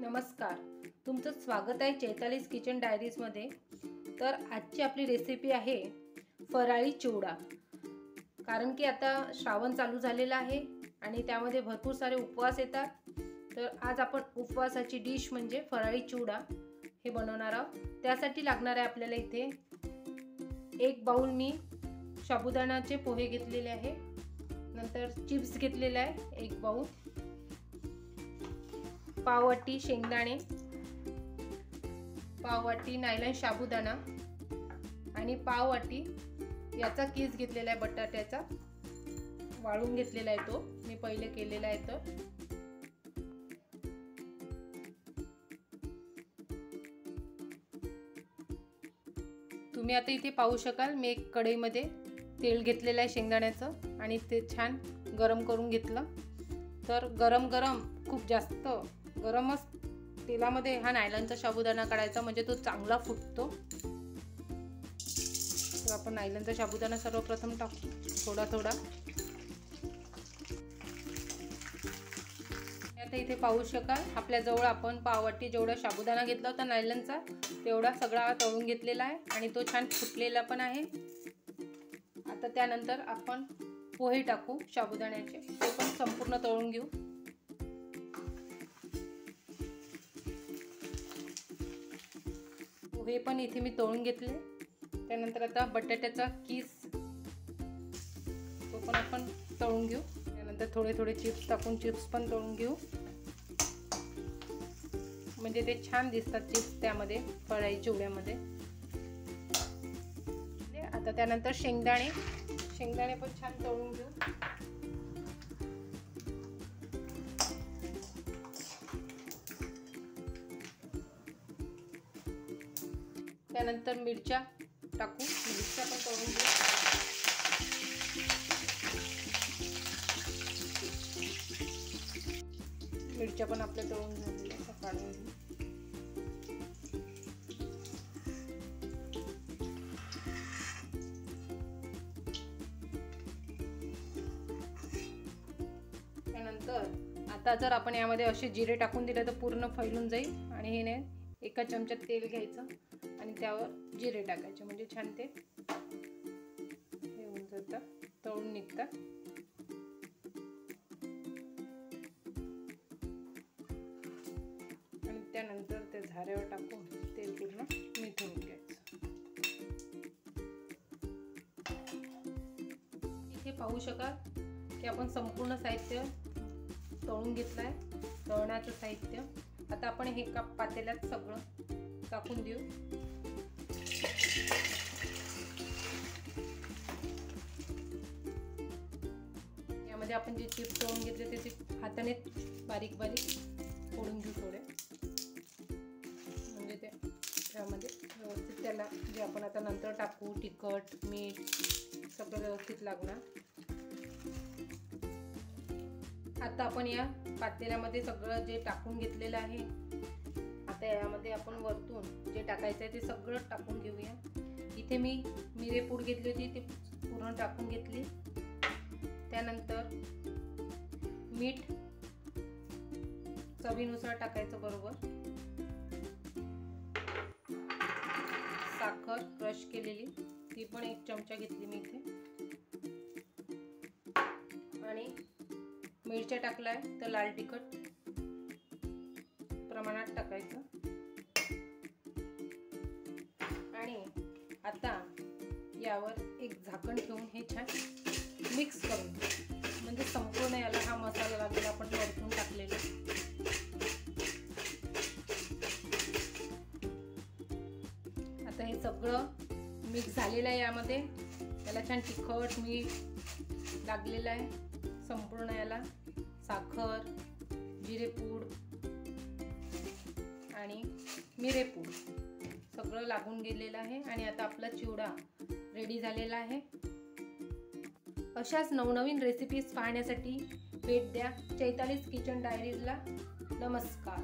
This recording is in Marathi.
नमस्कार, तुमचं स्वागत आहे चैतालीस किचन डायरीजमध्ये। तर आजची आपली रेसिपी आहे फराळी चिवडा। कारण की आता श्रावण चालू झालेला आहे आणि त्यामध्ये भरपूर सारे उपवास येतात। तर आज आपण उपवासाची डिश म्हणजे फराळी चिवडा हे बनवणार आहोत। त्यासाठी लागणार आहे आपल्याला इथे 1 बाउल मी साबुदाण्याचे पोहे घेतलेले आहे, नंतर चिप्स घेतलेले आहे 1 बाउल, पाव वाटी शेंगदाणे, पाव वाटी नायलॉन साबुदाणा आणि पाव वाटी याचा किस घेतलेला आहे बटाट्याचा, वाळून घेतलेला आहे तो मी पहिले केलेला आहे। तर तुम्ही आता इथे पाहू शकाल मी एक कढईमध्ये तेल घेतलेलं आहे शेंगदाण्याचं आणि ते छान गरम करून घेतलं। तर गरम खूप जास्त गरमच तेलामध्ये हा नायलॉनचा साबुदाणा काढायचा, म्हणजे तो चांगला फुटतो। तर आपण नायलॉनचा साबुदाणा सर्वप्रथम टाकू थोडा थोडा। आता इथे पाहू शकाल आपल्या जवळ आपण पाव वाटी जेवढा साबुदाणा घेतला होता नायलॉनचा तेवढा सगळा तळून घेतलेला आहे आणि तो छान फुटलेला पण आहे। आता त्यानंतर आपण पोहे टाकू साबुदाण्याचे, ते पण संपूर्ण तळून घेऊ। पोहे पण इथे मी तळून घेतले। त्यानंतर आता बटाट्याचा किस तो पण आपण तळून घेऊ। त्यानंतर थोडे थोडे चिप्स टाकून चिप्स पण तळून घेऊ, म्हणजे ते छान दिसतात चिप्स त्यामध्ये फराळी चिवड्यामध्ये। आता त्यानंतर शेंगदाणे पण छान तळून घेऊ। त्यानंतर मिरच्या टाकू, मिरच्या पण तळून घेऊ। मिरच्या पण आपल्या तळून झालेल्या काढून घेऊ। त्यानंतर आता जर आपण यामध्ये असे जिरे टाकून दिले तर पूर्ण फैलून जाईल आणि हे नाही, एका चमच्यात तेल घ्यायचं आणि त्यावर जिरे टाकायचे, म्हणजे छान ते हे होऊन जातं, तळून निघतात। आणि त्यानंतर ते झाऱ्यावर टाकून तेल पूर्ण निथळून घ्यायचं। इथे पाहू शकाल की आपण संपूर्ण साहित्य तळून घेतलं आहे, तळण्याचं साहित्य। आता आपण हे पातेल्यात सगळं टाकून देऊ। यामध्ये आपण जे चिप्स तळून घेतले ते हाताने बारीक फोडून घेऊ थोडे, म्हणजे ते त्यामध्ये व्यवस्थित त्याला जे आपण आता नंतर टाकू तिखट मीठ सगळं व्यवस्थित लागणार। आता आपण या पातेल्यामध्ये सगळं जे टाकून घेतलेलं आहे, आता यामध्ये आपण वरतून जे टाकायचं आहे ते सगळं टाकून घेऊया। इथे मी मिरेपूड घेतली होती, ती पूर्ण टाकून घेतली। त्यानंतर मीठ चवीनुसार टाकायचं बरोबर, साखर क्रश केलेली ती पण 1 चमचा घेतली मी इथे, आणि मिरच्या टाकलाय तर लाल तिखट प्रमाणात टाकायचं। आणि आता यावर एक झाकण ठेवून हे छान मिक्स करून, म्हणजे संपूर्ण याला हा मसाला लागेल आपण वरतून टाकलेला। आता हे सगळं मिक्स झालेलं आहे यामध्ये, याला छान तिखट मीठ लागलेलं आहे संपूर्ण याला, साखर जिरेपूड आणि मिरेपूड सगळं लागून गेलेलं आहे। आणि आता आपला चिवडा रेडी झालेला आहे। अशाच नवनवीन रेसिपीज पाहण्यासाठी भेट द्या चैतालीस किचन डायरीजला। नमस्कार।